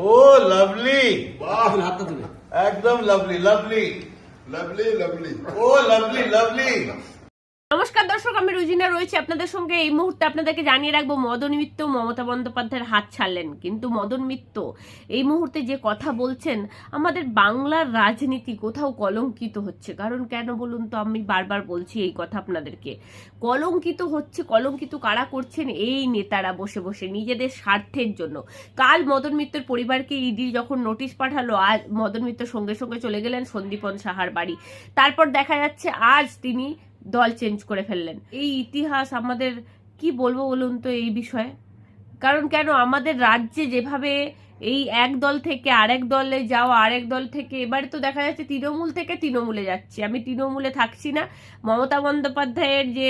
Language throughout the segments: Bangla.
ও লাভলি, একদম লাভলি লাভলি লাভলি লাভলি ও লাভলি লাভলি। নমস্কার দর্শক, আমি রুজিনা রয়েছে আপনাদের সঙ্গে। এই মুহূর্তে আপনাদেরকে জানিয়ে রাখবো, মদন মিত্র মমতা বন্দ্যোপাধ্যায়ের হাত ছাড়লেন। কিন্তু মদন মিত্র এই মুহূর্তে যে কথা বলছেন, আমাদের বাংলার রাজনীতি কোথাও কলঙ্কিত হচ্ছে। কারণ কেন বলুন তো, আমি বারবার বলছি এই কথা আপনাদেরকে। কলঙ্কিত হচ্ছে, কলঙ্কিত কারা করছেন? এই নেতারা বসে বসে নিজেদের স্বার্থের জন্য। কাল মদন মিত্রের পরিবারকে ইডি যখন নোটিশ পাঠালো, আজ মদন মিত্র সঙ্গে সঙ্গে চলে গেলেন সন্দীপন সাহার বাড়ি। তারপর দেখা যাচ্ছে আজ তিনি দল চেঞ্জ করে ফেললেন। এই ইতিহাস আমাদের কি বলবো বলুন তো এই বিষয়ে। কারণ কেন আমাদের রাজ্যে যেভাবে এই এক দল থেকে আরেক দলে যাওয়া, আরেক দল থেকে এবারে তো দেখা যাচ্ছে তৃণমূল থেকে তৃণমূলে যাচ্ছে। আমি তৃণমূলে থাকছি না, মমতা বন্দ্যোপাধ্যায়ের যে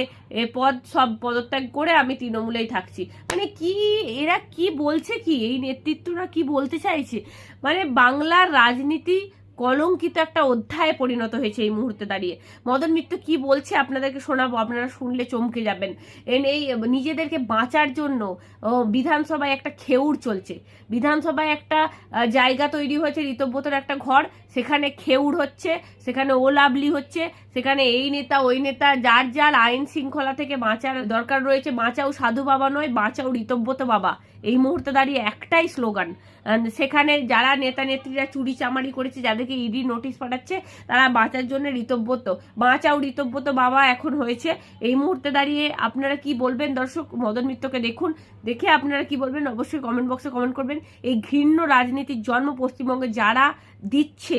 পদ সব পদত্যাগ করে আমি তৃণমূলেই থাকছি। মানে কি এরা কি বলছে, কি এই নেতৃত্বরা কি বলতে চাইছে? মানে বাংলার রাজনীতি কলঙ্কিত একটা অধ্যায়ে পরিণত হয়েছে এই মুহূর্তে দাঁড়িয়ে। মদন মিত্র কি বলছে আপনাদেরকে শোনাবো, আপনারা শুনলে চমকে যাবেন। এই নিজেদেরকে বাঁচার জন্য বিধানসভায় একটা খেউড় চলছে। বিধানসভায় একটা জায়গা তৈরি হয়েছে, ঋতব্রতর একটা ঘর, সেখানে খেউড় হচ্ছে, সেখানে ওলাবলি হচ্ছে, সেখানে এই নেতা ওই নেতা, যার যার আইন শৃঙ্খলা থেকে বাঁচার দরকার রয়েছে। বাঁচাও সাধু বাবা নয়, বাঁচাও ঋতব্রত বাবা। এই মুহূর্তে দাঁড়িয়ে একটাই স্লোগান। সেখানে যারা নেতা নেত্রীরা চুরি চামারি করেছে, যাদেরকে ইডি নোটিশ পাঠাচ্ছে, তারা বাঁচার জন্য ঋতব্রত, বাঁচাও ঋতব্রত বাবা এখন হয়েছে। এই মুহূর্তে দাঁড়িয়ে আপনারা কি বলবেন দর্শক? মদন মিত্রকে দেখুন, দেখে আপনারা কি বলবেন অবশ্যই কমেন্ট বক্সে কমেন্ট করবেন। এই ঘৃণ্য রাজনীতির জন্ম পশ্চিমবঙ্গে যারা দিচ্ছে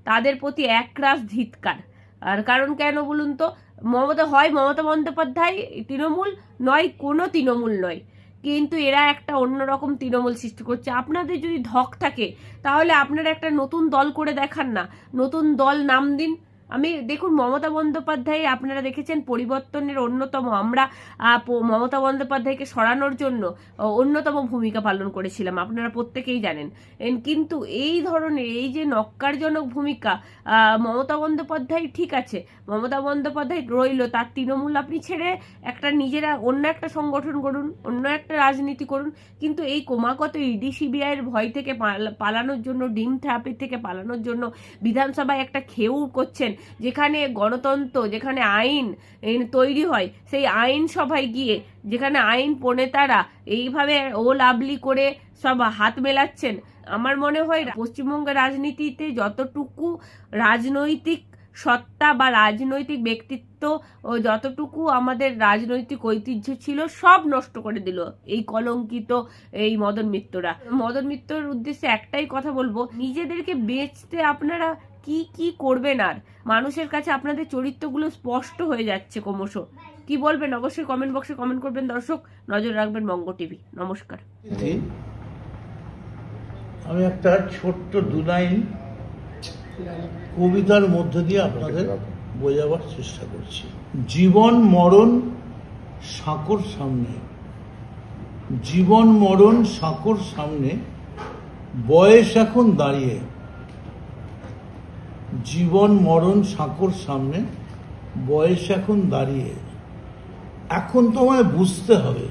তাদের প্রতি একরাশ ধিক্কার। আর কারণ কেন বলুন তো, মমতা বন্দ্যোপাধ্যায় তৃণমূল নয়, কোনো তৃণমূল নয়, কিন্তু এরা একটা অন্যরকম তৃণমূল সৃষ্টি করছে। আপনাদের যদি ধক থাকে তাহলে আপনারা একটা নতুন দল করে দেখান না, নতুন দল নাম দিন। আমি দেখুন, মমতা বন্দ্যোপাধ্যায় আপনারা দেখেছেন পরিবর্তনের অন্যতম, আমরা মমতা বন্দ্যোপাধ্যায়কে সরানোর জন্য অন্যতম ভূমিকা পালন করেছিলাম, আপনারা প্রত্যেকেই জানেন। কিন্তু এই ধরনের এই যে নক্কারজনক ভূমিকা, মমতা বন্দ্যোপাধ্যায় ঠিক আছে, মমতা বন্দ্যোপাধ্যায় রইল, তার তৃণমূল আপনি ছেড়ে একটা নিজেরা অন্য একটা সংগঠন করুন, অন্য একটা রাজনীতি করুন। কিন্তু এই ক্রমাগত ইডি সিবিআইয়ের ভয় থেকে পালানোর জন্য, ডিম থেরাপি থেকে পালানোর জন্য বিধানসভায় একটা খেউড় করছেন, যেখানে গণতন্ত্র, যেখানে আইন তৈরি হয়, সেই আইন সভায় গিয়ে যেখানে আইন প্রণেতারা এইভাবে ও লাভলি করে সব হাত মেলাচ্ছেন। আমার মনে হয় পশ্চিমবঙ্গের রাজনীতিতে যতটুকু রাজনৈতিক সত্তা বা রাজনৈতিক ব্যক্তিত্ব ও যতটুকু আমাদের রাজনৈতিক ঐতিহ্য ছিল, সব নষ্ট করে দিল এই কলঙ্কিত এই মদন মিত্ররা। মদন মিত্রর উদ্দেশ্যে একটাই কথা বলবো, নিজেদেরকে বেচতে আপনারা কি কি করবেন? আর মানুষের কাছে আপনাদের চরিত্রগুলো স্পষ্ট হয়ে যাচ্ছে ক্রমশ। কি বলবেন অবশ্যই কমেন্ট বক্সে কমেন্ট করবেন দর্শক। নজর রাখবেন বঙ্গ টিভি। নমস্কার। আমি একটা ছোট্ট দু লাইন কবিতার মধ্য দিয়ে আপনাদের বোঝাবার চেষ্টা করছি। জীবন মরণ সাঁকোর সামনে, জীবন মরণ সাঁকোর সামনে, বয়স এখন দাঁড়িয়ে। জীবন মরণ সাঁকোর সামনে, বয়স এখন দাঁড়িয়ে। এখন তোমায় বুঝতে হবে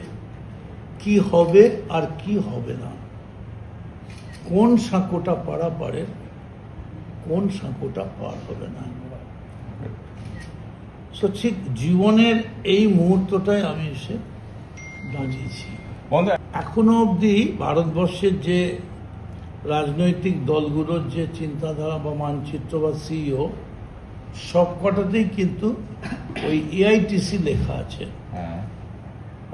কি হবে আর কি হবে না, কোন সাঁকোটা পারা পারে, কোন সাঁকোটা পার হবে না। তো ঠিক জীবনের এই মুহূর্তটাই আমি এসে দাঁড়িয়েছি। এখনো অবধি ভারতবর্ষের যে রাজনৈতিক দলগুলোর যে চিন্তাধারা বা মানচিত্র বা সিইও, সবকটাতেই কিন্তু ওই এআইটিসি লেখা আছে,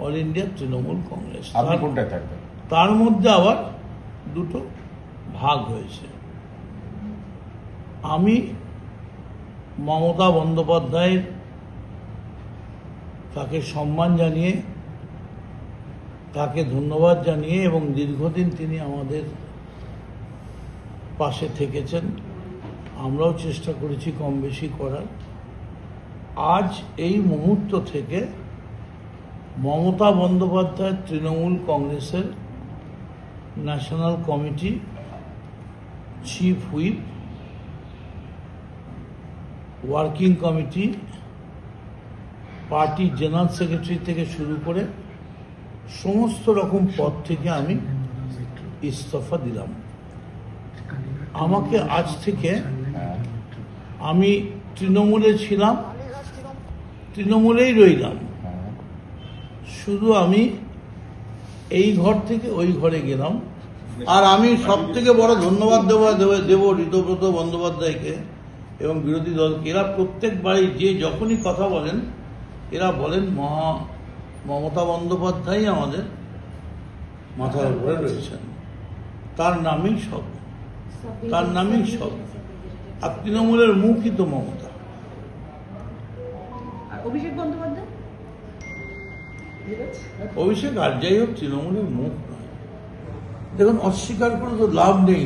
অল ইন্ডিয়া তৃণমূল কংগ্রেস। তার মধ্যে আবার দুটো ভাগ হয়েছে। আমি মমতা বন্দ্যোপাধ্যায়ের তাকে সম্মান জানিয়ে, তাকে ধন্যবাদ জানিয়ে, এবং দীর্ঘদিন তিনি আমাদের পাশে থেকেছেন, আমরাও চেষ্টা করেছি কম বেশি করার। আজ এই মুহূর্ত থেকে মমতা বন্দ্যোপাধ্যায় তৃণমূল কংগ্রেসের national committee, chief whip, working committee, party general secretary থেকে শুরু করে সমস্ত রকম পদ থেকে আমি ইস্তফা দিলাম। আমাকে আজ থেকে, আমি তৃণমূলে ছিলাম, তৃণমূলেই রইলাম, শুধু আমি এই ঘর থেকে ওই ঘরে গেলাম। আর আমি সব থেকে বড় ধন্যবাদ দেব ঋতব্রত বন্দ্যোপাধ্যায়কে এবং বিরোধী দলকে। এরা প্রত্যেকবারই যখনই কথা বলেন, এরা বলেন মমতা বন্দ্যোপাধ্যায় আমাদের মাথার উপরে রয়েছেন, তার নামেই সব, তার নামেই সব। আর তৃণমূলের মুখই তো মমতা। অভিষেক বন্দ্যোপাধ্যায়, অভিষেক আর যাই হোক তৃণমূলের মুখ নয়। দেখুন, অস্বীকার করে তো লাভ নেই।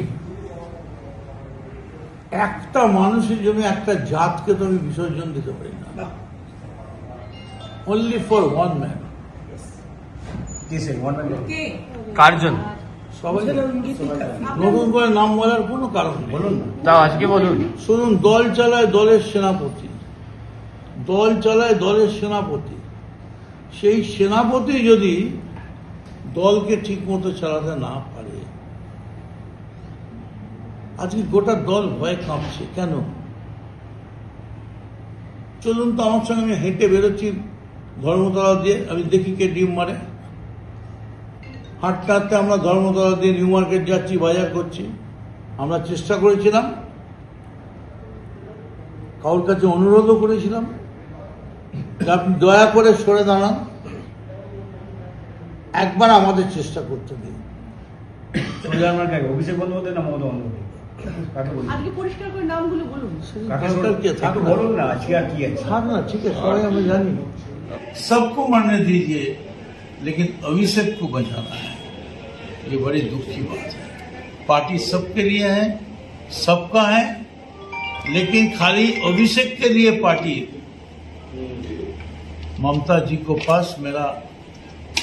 একটা মানুষের জন্য একটা জাতকে তো আমি বিসর্জন দিতে পারি না। Only for one man. কার জন্য? সবাই নতুন করে নাম বলার কোনো কারণ নেই। বলুন না, তাও আজকে বলুন। শুনুন, দল চালায় দলের সেনাপতি, দল চালায় দলের সেনাপতি। সেই সেনাপতি যদি দলকে ঠিক মতো চালাতে না পারে, আজকে গোটা দল ভয়ে কাঁপছে কেন? চলুন তো আমার সঙ্গে, আমি হেঁটে বেরোচ্ছি ধর্মতলা দিয়ে, আমি দেখি কে ডিম মারে। হাঁটতে হাঁটতে আমরা ধর্মতলা দিয়ে নিউ মার্কেট যাচ্ছি, বাজার করছি। আমরা চেষ্টা করেছিলাম, কারোর কাছে অনুরোধও করেছিলাম যে আপনি দয়া করে সরে দাঁড়ান, একবার আমাদের চেষ্টা করতে দিন। অভিষেক বন্দ্যোপাধ্যায় না মমতা বন্দ্যোপাধ্যায়? আজকে পরিষ্কার করে নামগুলো বলুন। বলুন না, আজকে আর কি আছে? থাক না, ঠিক है, सॉरी, हमें जानी सबको मरने दीजिए, लेकिन अभिषेक को बचाना है। ये बड़ी दुख की बात है। पार्टी सबके लिए है, सबका है, लेकिन खाली अभिषेक के लिए पार्टी। ममता जी को पास मेरा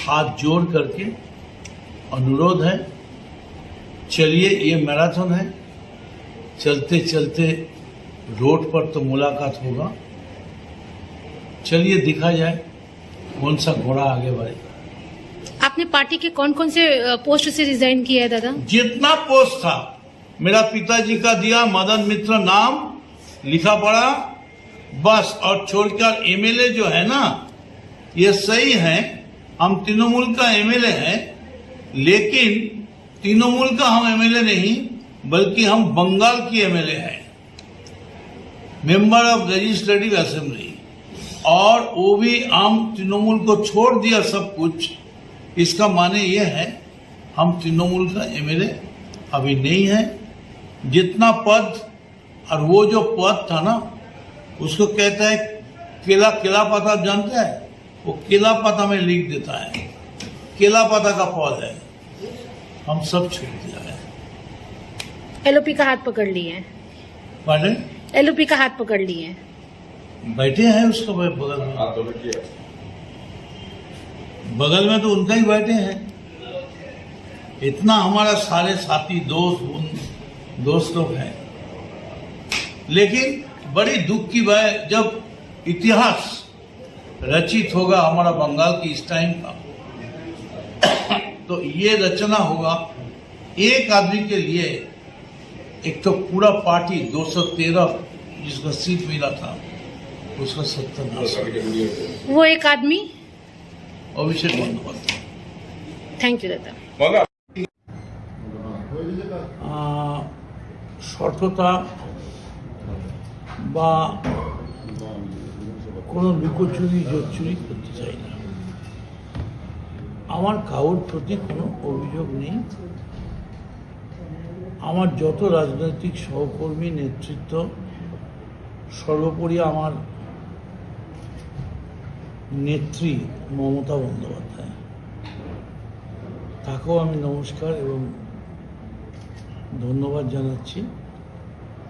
हाथ जोड़ करके अनुरोध है, चलिए, ये मैराथन है, चलते चलते रोड पर तो मुलाकात होगा। चलिए दिखा जाए कौन सा घोड़ा आगे बढ़ेगा। आपने पार्टी के कौन कौन से पोस्ट से रिजाइन किया है दादा? जितना पोस्ट था मेरा पिताजी का दिया, मदन मित्र नाम लिखा पड़ा बस। और छोड़कर एमएलए जो है ना, ये सही है, हम तृणमूल का एमएलए है, लेकिन तृणमूल का हम एमएलए नहीं, बल्कि हम बंगाल की एमएलए हैं, मेंबर ऑफ लेजिस्लेटिव असेंबली। और वो भी हम तृणमूल को छोड़ दिया सब कुछ। इसका माने ये है हम तृणमूल का एमएलए अभी नहीं है। जितना पद, और वो जो पद था ना, उसको कहता है केला, केला पता आप जानते हैं? वो केला पता में लिख देता है, केला पता का पद है, हम सब छोड़ दिया है। एलओपी का हाथ पकड़ लिए हैं। पढ़े एलओपी का हाथ पकड़ लिए हैं। बैठे हैं उसको बगल में, बगल में तो उनका ही बैठे हैं। इतना हमारा सारे साथी दोस्त लोग हैं। लेकिन बड़ी दुख की बात, जब इतिहास रचित होगा हमारा बंगाल की इस टाइम का, तो ये रचना होगा एक आदमी के लिए। एक तो पूरा पार्टी 213 जिसका सीट मिला था, उसका 70 वो एक आदमी। अभिषेक बंदोपाध्याय। थैंक यू दादा। সততা বা কোনো লুকোচুরি জোরচুরি করতে চাই না। আমার কারোর প্রতি কোনো অভিযোগ নেই। আমার যত রাজনৈতিক সহকর্মী, নেতৃত্ব, সর্বোপরি আমার নেত্রী মমতা বন্দ্যোপাধ্যায়, তাকেও আমি নমস্কার এবং ধন্যবাদ জানাচ্ছি।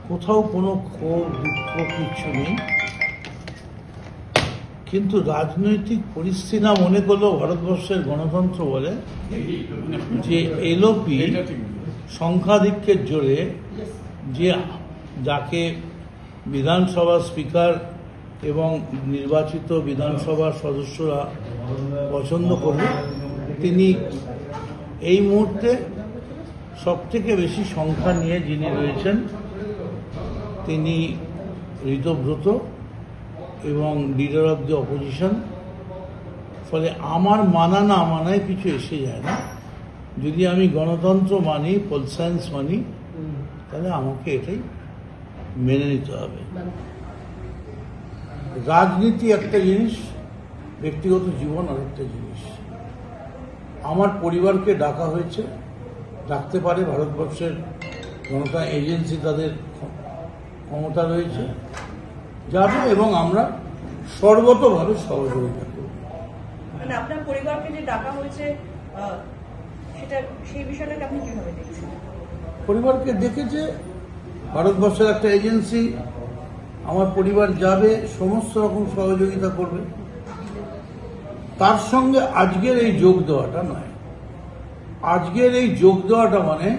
কোথাও কোনো ক্ষোভ, দুঃখ কিছু নেই। কিন্তু রাজনৈতিক পরিস্থিতি না মনে করলেও ভারতবর্ষের গণতন্ত্র বলে যে এলওপি সংখ্যাধিক্যের জোরে যে যাকে বিধানসভা স্পিকার এবং নির্বাচিত বিধানসভার সদস্যরা পছন্দ করবে, তিনি এই মুহূর্তে সব থেকে বেশি সংখ্যা নিয়ে যিনি রয়েছেন তিনি ঋতব্রত এবং লিডার অফ দি অপোজিশন। ফলে আমার মানা না মানায় কিছু এসে যায় না। যদি আমি গণতন্ত্র মানি, পোল সায়েন্স মানি, তাহলে আমাকে এটাই মেনে নিতে হবে। রাজনীতি একটা জিনিস, ব্যক্তিগত জীবন আর একটা জিনিস। আমার পরিবারকে ডাকা হয়েছে, ডাকতে পারে, ভারতবর্ষের জনতা এজেন্সি তাদের ক্ষমতা রয়েছে, যাবে এবং আমরা সর্বতভাবে সহযোগিতা করব। মানে আপনার পরিবারকে যে ডাকা হয়েছে সেটা সেই বিষয়টাকে আপনি কিভাবে দেখছেন? পরিবারকে দেখেছে, ভারতবর্ষের একটা এজেন্সি, আমার পরিবার যাবে, সমস্ত রকম সহযোগিতা করবে। তার সঙ্গে আজকের এই যোগ দেওয়াটা নয়, আজকের এই যোগ দেওয়াটা মানে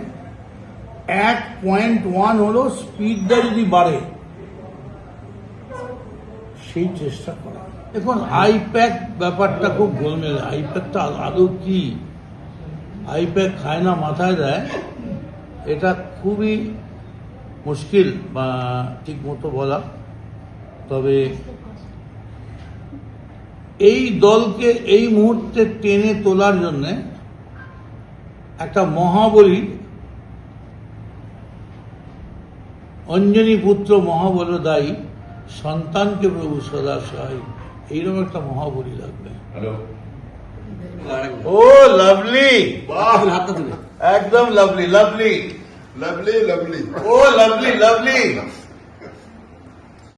1.1 হলো স্পিডটা যদি বাড়ে সেই চেষ্টা করা। এখন আইপ্যাক ব্যাপারটা খুব গোলমেলে। আইপ্যাকটা আদৌ কি? আইপ্যাক খায় না মাথায় দেয়, এটা খুবই মুশকিল বা ঠিক মতো বলা। তবে এই দলকে এই মুহূর্তে টেনে তোলার জন্য একটা মহাবলী, অঞ্জনী পুত্র মহাবলদায়ী, সন্তানকে প্রভু সদা সহায়, এইরকম একটা মহাবলী লাগবে। ও লাভলি, একদম লাভলি লাভলি, Lovely, lovely. ও লাভলি লাভলি।